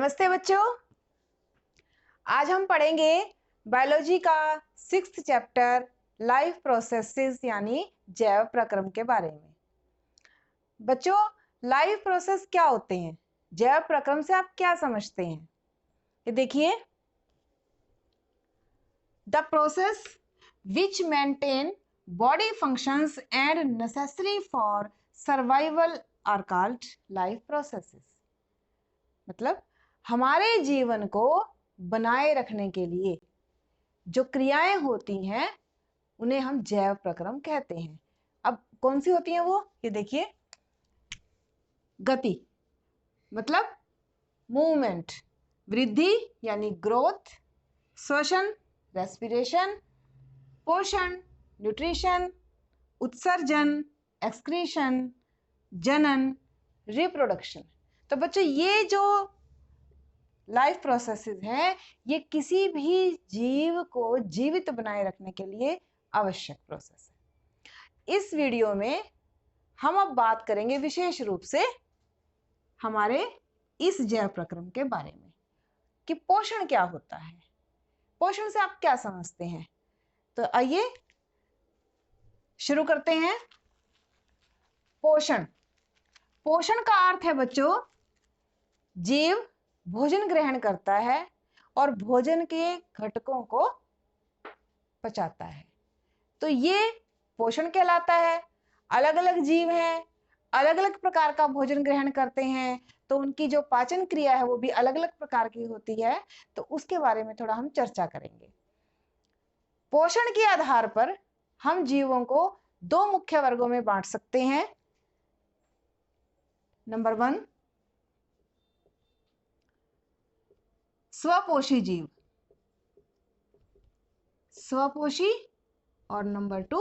नमस्ते बच्चों। आज हम पढ़ेंगे बायोलॉजी का 6th चैप्टर लाइफ प्रोसेसेस यानी जैव प्रक्रम के बारे में। बच्चों, लाइफ प्रोसेस क्या होते हैं? जैव प्रक्रम से आप क्या समझते हैं? ये देखिए, the process which maintain body functions and necessary for survival are called life processes. मतलब हमारे जीवन को बनाए रखने के लिए जो क्रियाएं होती हैं उन्हें हम जैव प्रक्रम कहते हैं। अब कौन सी होती हैं वो? ये देखिए, गति मतलब मूवमेंट, वृद्धि यानी ग्रोथ, श्वसन रेस्पिरेशन, पोषण न्यूट्रिशन, उत्सर्जन एक्सक्रीशन, जनन रिप्रोडक्शन। तो बच्चों, ये जो लाइफ प्रोसेसेस हैं ये किसी भी जीव को जीवित बनाए रखने के लिए आवश्यक प्रोसेस है। इस वीडियो में हम अब बात करेंगे विशेष रूप से हमारे इस जैव प्रक्रम के बारे में कि पोषण क्या होता है। पोषण से आप क्या समझते हैं? तो आइए शुरू करते हैं। पोषण, पोषण का अर्थ है बच्चों, जीव भोजन ग्रहण करता है और भोजन के घटकों को पचाता है, तो ये पोषण कहलाता है। अलग अलग जीव हैं, अलग अलग प्रकार का भोजन ग्रहण करते हैं, तो उनकी जो पाचन क्रिया है वो भी अलग अलग प्रकार की होती है, तो उसके बारे में थोड़ा हम चर्चा करेंगे। पोषण के आधार पर हम जीवों को दो मुख्य वर्गों में बांट सकते हैं। नंबर 1, स्वपोषी जीव, स्वपोषी, और नंबर 2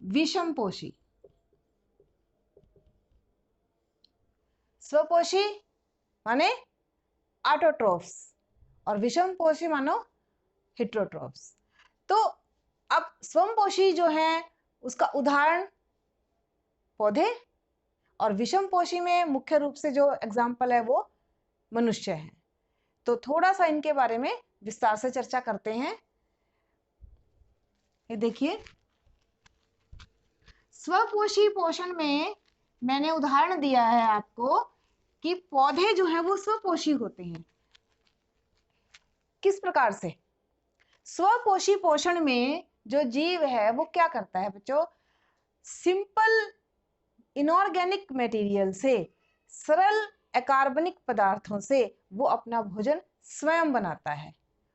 विषमपोषी। स्वपोषी माने ऑटोट्रोफ्स और विषमपोषी मानो हेटेरोट्रोफ्स। तो अब स्वपोषी जो है उसका उदाहरण पौधे, और विषमपोषी में मुख्य रूप से जो एग्जाम्पल है वो मनुष्य है। तो थोड़ा सा इनके बारे में विस्तार से चर्चा करते हैं। ये देखिए, स्वपोषी पोषण में मैंने उदाहरण दिया है आपको कि पौधे जो है वो स्वपोषी होते हैं। किस प्रकार से? स्वपोषी पोषण में जो जीव है वो क्या करता है बच्चों? सिंपल इनऑर्गेनिक मटेरियल से, सरल अकार्बनिक पदार्थों से वो अपना भोजन स्वयं बनाता है।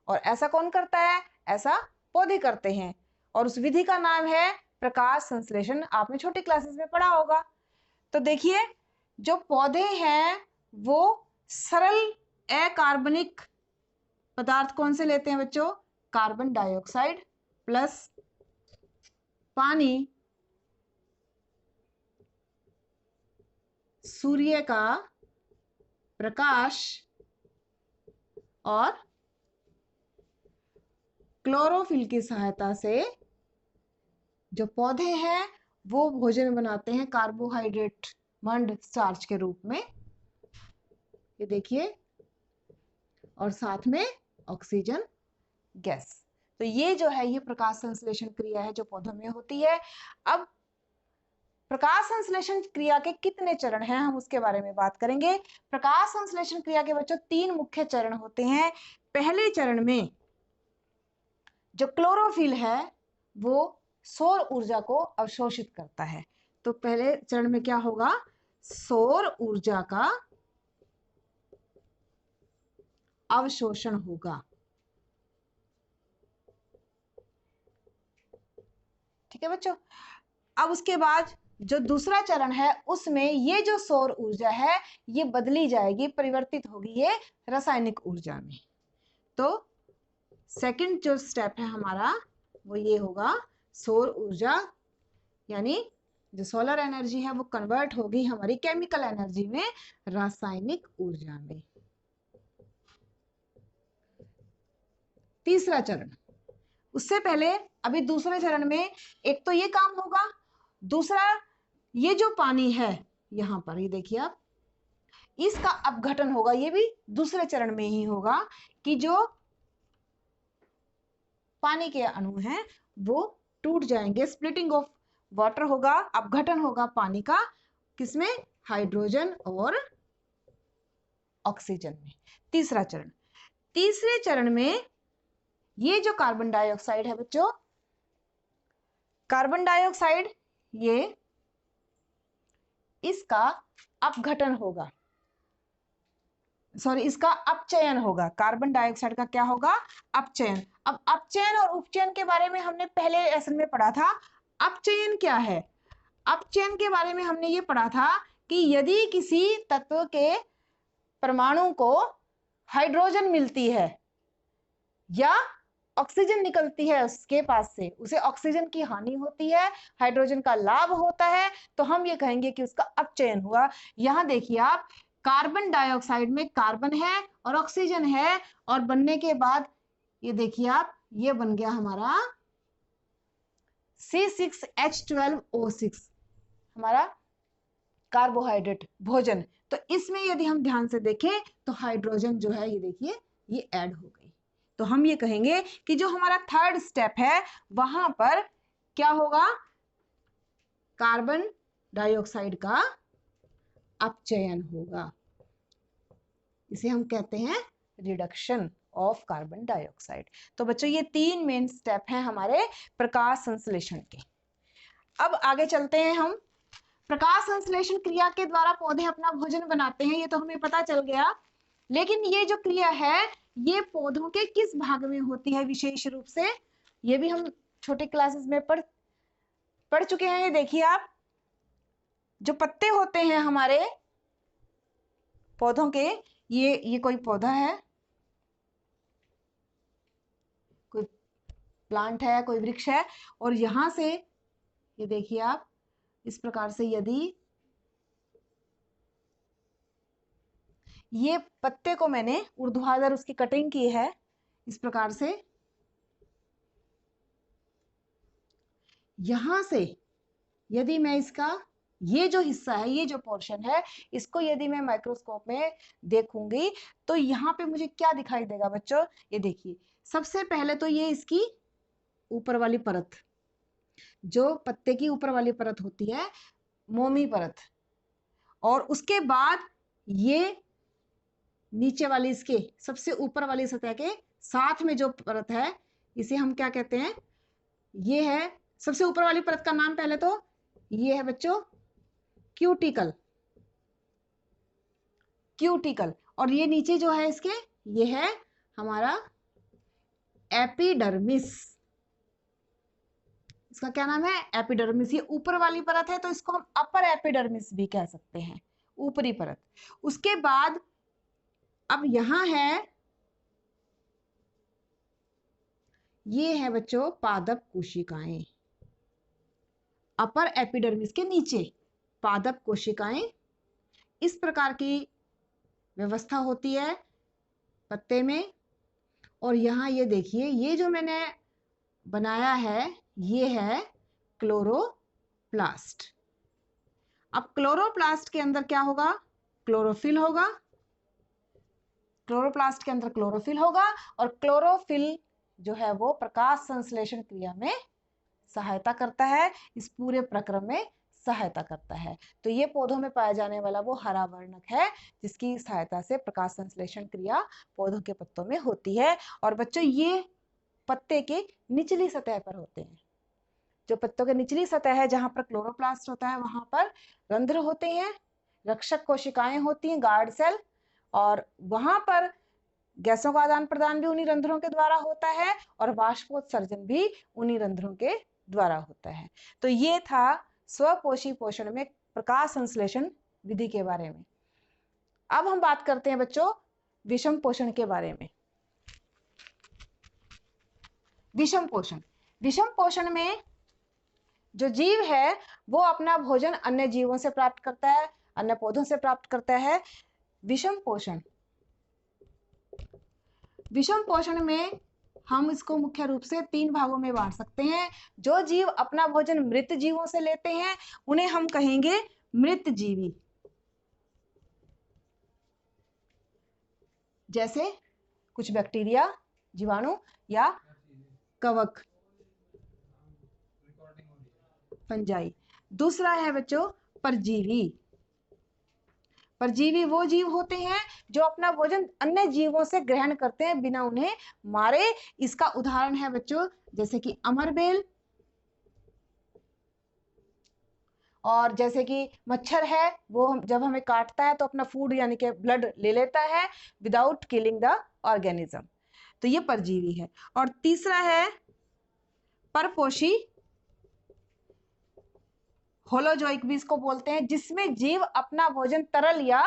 और ऐसा कौन करता है? ऐसा पौधे करते हैं, और उस विधि का नाम है प्रकाश संश्लेषण। आपने छोटी क्लासेस में पढ़ा होगा। तो देखिए, जो पौधे हैं वो सरल अकार्बनिक पदार्थ कौन से लेते हैं बच्चों? कार्बन डाइऑक्साइड प्लस पानी, सूर्य का प्रकाश और क्लोरोफिल की सहायता से जो पौधे हैं वो भोजन बनाते हैं कार्बोहाइड्रेट मंड स्टार्च के रूप में। ये देखिए, और साथ में ऑक्सीजन गैस। तो ये जो है ये प्रकाश संश्लेषण क्रिया है जो पौधों में होती है। अब प्रकाश संश्लेषण क्रिया के कितने चरण हैं हम उसके बारे में बात करेंगे। प्रकाश संश्लेषण क्रिया के बच्चों 3 मुख्य चरण होते हैं। पहले चरण में जो क्लोरोफिल है वो सौर ऊर्जा को अवशोषित करता है। तो पहले चरण में क्या होगा? सौर ऊर्जा का अवशोषण होगा। ठीक है बच्चों। अब उसके बाद जो दूसरा चरण है उसमें ये जो सौर ऊर्जा है ये बदली जाएगी, परिवर्तित होगी ये रासायनिक ऊर्जा में। तो सेकंड जो स्टेप है हमारा वो ये होगा, सौर ऊर्जा यानी जो सोलर एनर्जी है वो कन्वर्ट होगी हमारी केमिकल एनर्जी में, रासायनिक ऊर्जा में। तीसरा चरण, उससे पहले अभी दूसरे चरण में एक तो ये काम होगा, दूसरा ये जो पानी है यहाँ पर, ये देखिए आप, इसका अपघटन होगा, ये भी दूसरे चरण में ही होगा कि जो पानी के अणु हैं वो टूट जाएंगे, स्प्लिटिंग ऑफ वाटर होगा, अपघटन होगा पानी का, किसमें? हाइड्रोजन और ऑक्सीजन में। तीसरा चरण, तीसरे चरण में ये जो कार्बन डाइऑक्साइड है बच्चों, कार्बन डाइऑक्साइड, ये इसका अपघटन होगा, सॉरी इसका अपचयन होगा। कार्बन डाइऑक्साइड का क्या होगा? अपचयन। अब अपचयन और उपचयन के बारे में हमने पहले लेसन में पढ़ा था। अपचयन क्या है? अपचयन के बारे में हमने ये पढ़ा था कि यदि किसी तत्व के परमाणु को हाइड्रोजन मिलती है या ऑक्सीजन निकलती है उसके पास से, उसे ऑक्सीजन की हानि होती है, हाइड्रोजन का लाभ होता है, तो हम ये कहेंगे कि उसका अपचयन हुआ। यहां देखिए आप, कार्बन डाइऑक्साइड में कार्बन है और ऑक्सीजन है, और बनने के बाद ये देखिए आप, ये बन गया हमारा C6H12O6, हमारा कार्बोहाइड्रेट, भोजन। तो इसमें यदि हम ध्यान से देखें तो हाइड्रोजन जो है, ये देखिए, ये ऐड हो गई। तो हम ये कहेंगे कि जो हमारा थर्ड स्टेप है वहां पर क्या होगा? कार्बन डाइऑक्साइड का अपचयन होगा। इसे हम कहते हैं रिडक्शन ऑफ कार्बन डाइऑक्साइड। तो बच्चों ये तीन मेन स्टेप हैं हमारे प्रकाश संश्लेषण के। अब आगे चलते हैं हम। प्रकाश संश्लेषण क्रिया के द्वारा पौधे अपना भोजन बनाते हैं, ये तो हमें पता चल गया। लेकिन ये जो क्रिया है ये पौधों के किस भाग में होती है विशेष रूप से? ये भी हम छोटे क्लासेस में पढ़ चुके हैं। ये देखिए आप, जो पत्ते होते हैं हमारे पौधों के, ये कोई पौधा है, कोई प्लांट है, कोई वृक्ष है, और यहां से ये देखिए आप, इस प्रकार से यदि ये पत्ते को मैंने ऊर्ध्वाधर उसकी कटिंग की है इस प्रकार से, यहां से यदि मैं इसका ये जो हिस्सा है, ये जो पोर्शन है, इसको यदि मैं माइक्रोस्कोप में देखूंगी तो यहाँ पे मुझे क्या दिखाई देगा बच्चों? ये देखिए, सबसे पहले तो ये इसकी ऊपर वाली परत, जो पत्ते की ऊपर वाली परत होती है, मोमी परत, और उसके बाद ये नीचे वाली इसके सबसे ऊपर वाली सतह के साथ में जो परत है, इसे हम क्या कहते हैं? ये है सबसे ऊपर वाली परत का नाम, पहले तो ये है बच्चों क्यूटिकल, क्यूटिकल। और ये नीचे जो है इसके, ये है हमारा एपिडर्मिस। इसका क्या नाम है? एपिडर्मिस। ये ऊपर वाली परत है तो इसको हम अपर एपिडर्मिस भी कह सकते हैं, ऊपरी परत। उसके बाद अब यहां है, ये है बच्चों पादप कोशिकाएं। अपर एपिडर्मिस के नीचे पादप कोशिकाएं, इस प्रकार की व्यवस्था होती है पत्ते में। और यहां ये देखिए, ये जो मैंने बनाया है ये है क्लोरोप्लास्ट। अब क्लोरोप्लास्ट के अंदर क्या होगा? क्लोरोफिल होगा। क्लोरोप्लास्ट के अंदर क्लोरोफिल होगा, और क्लोरोफिल जो है वो प्रकाश संश्लेषण क्रिया में सहायता करता है, इस पूरे प्रक्रम में सहायता करता है। तो ये पौधों में पाया जाने वाला वो हरा वर्णक है जिसकी सहायता से प्रकाश संश्लेषण क्रिया पौधों के पत्तों में होती है। और बच्चों ये पत्ते के निचली सतह पर होते हैं। जो पत्तों के निचली सतह है जहां पर क्लोरोप्लास्ट होता है, वहां पर रंध्र होते हैं, रक्षक कोशिकाएं होती हैं, गार्ड सेल, और वहां पर गैसों का आदान प्रदान भी उन्हीं रंध्रों के द्वारा होता है, और वाष्पोत्सर्जन भी उन्हीं रंध्रों के द्वारा होता है। तो ये था स्वपोषी पोषण में प्रकाश संश्लेषण विधि के बारे में। अब हम बात करते हैं बच्चों विषम पोषण के बारे में। विषम पोषण, विषम पोषण में जो जीव है वो अपना भोजन अन्य जीवों से प्राप्त करता है, अन्य पौधों से प्राप्त करता है। विषम पोषण, विषम पोषण में हम इसको मुख्य रूप से 3 भागों में बांट सकते हैं। जो जीव अपना भोजन मृत जीवों से लेते हैं उन्हें हम कहेंगे मृत जीवी। जैसे कुछ बैक्टीरिया, जीवाणु या कवक, फंजाई। दूसरा है बच्चों परजीवी। परजीवी वो जीव होते हैं जो अपना भोजन अन्य जीवों से ग्रहण करते हैं बिना उन्हें मारे। इसका उदाहरण है बच्चों जैसे कि अमरबेल, और जैसे कि मच्छर है, वो जब हमें काटता है तो अपना फूड यानी कि ब्लड ले लेता है विदाउट किलिंग द ऑर्गेनिज्म, तो ये परजीवी है। और तीसरा है परपोषी, होलोजोइक भी इसको बोलते हैं, जिसमें जीव अपना भोजन तरल या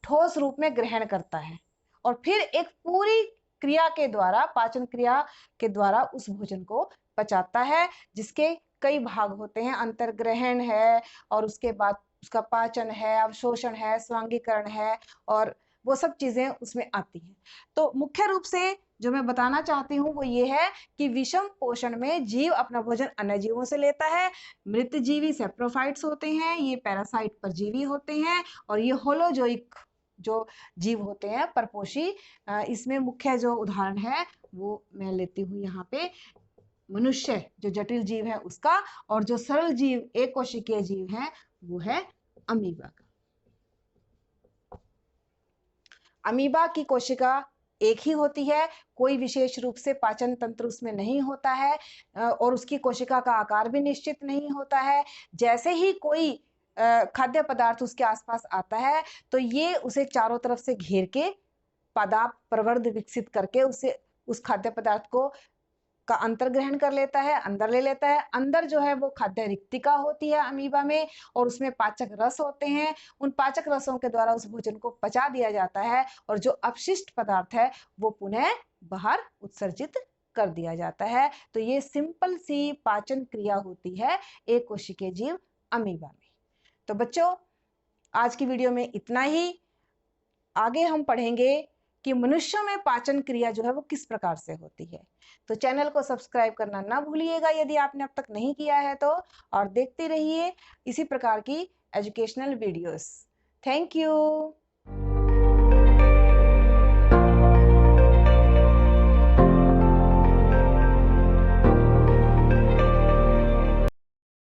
ठोस रूप में ग्रहण करता है और फिर एक पूरी क्रिया के द्वारा, पाचन क्रिया के द्वारा उस भोजन को पचाता है, जिसके कई भाग होते हैं। अंतर्ग्रहण है, और उसके बाद उसका पाचन है, अवशोषण है, स्वांगीकरण है, और वो सब चीजें उसमें आती हैं। तो मुख्य रूप से जो मैं बताना चाहती हूँ वो ये है कि विषम पोषण में जीव अपना भोजन अन्य जीवों से लेता है। मृत जीवी सेप्रोफाइट्स होते हैं, ये पैरासाइट परजीवी होते हैं, और ये होलोजोइक जो जीव होते हैं परपोषी। इसमें मुख्य जो उदाहरण है वो मैं लेती हूँ यहाँ पे मनुष्य जो जटिल जीव है उसका, और जो सरल जीव एक कोशिकीय जीव है वो है अमीबा का। अमीबा की कोशिका एक ही होती है, कोई विशेष रूप से पाचन तंत्र उसमें नहीं होता है, और उसकी कोशिका का आकार भी निश्चित नहीं होता है। जैसे ही कोई खाद्य पदार्थ उसके आसपास आता है तो ये उसे चारों तरफ से घेर के पादाप प्रवर्ध विकसित करके उसे उस खाद्य पदार्थ को का अंतर्ग्रहण कर लेता है, अंदर ले लेता है। अंदर जो है वो खाद्य रिक्तिका होती है अमीबा में, और उसमें पाचक रस होते हैं। उन पाचक रसों के द्वारा उस भोजन को पचा दिया जाता है, और जो अपशिष्ट पदार्थ है वो पुनः बाहर उत्सर्जित कर दिया जाता है। तो ये सिंपल सी पाचन क्रिया होती है एक कोशिकीय जीव अमीबा में। तो बच्चों आज की वीडियो में इतना ही। आगे हम पढ़ेंगे कि मनुष्यों में पाचन क्रिया जो है वो किस प्रकार से होती है। तो चैनल को सब्सक्राइब करना ना भूलिएगा यदि आपने अब तक नहीं किया है तो, और देखते रहिए इसी प्रकार की एजुकेशनल वीडियोस। Thank you.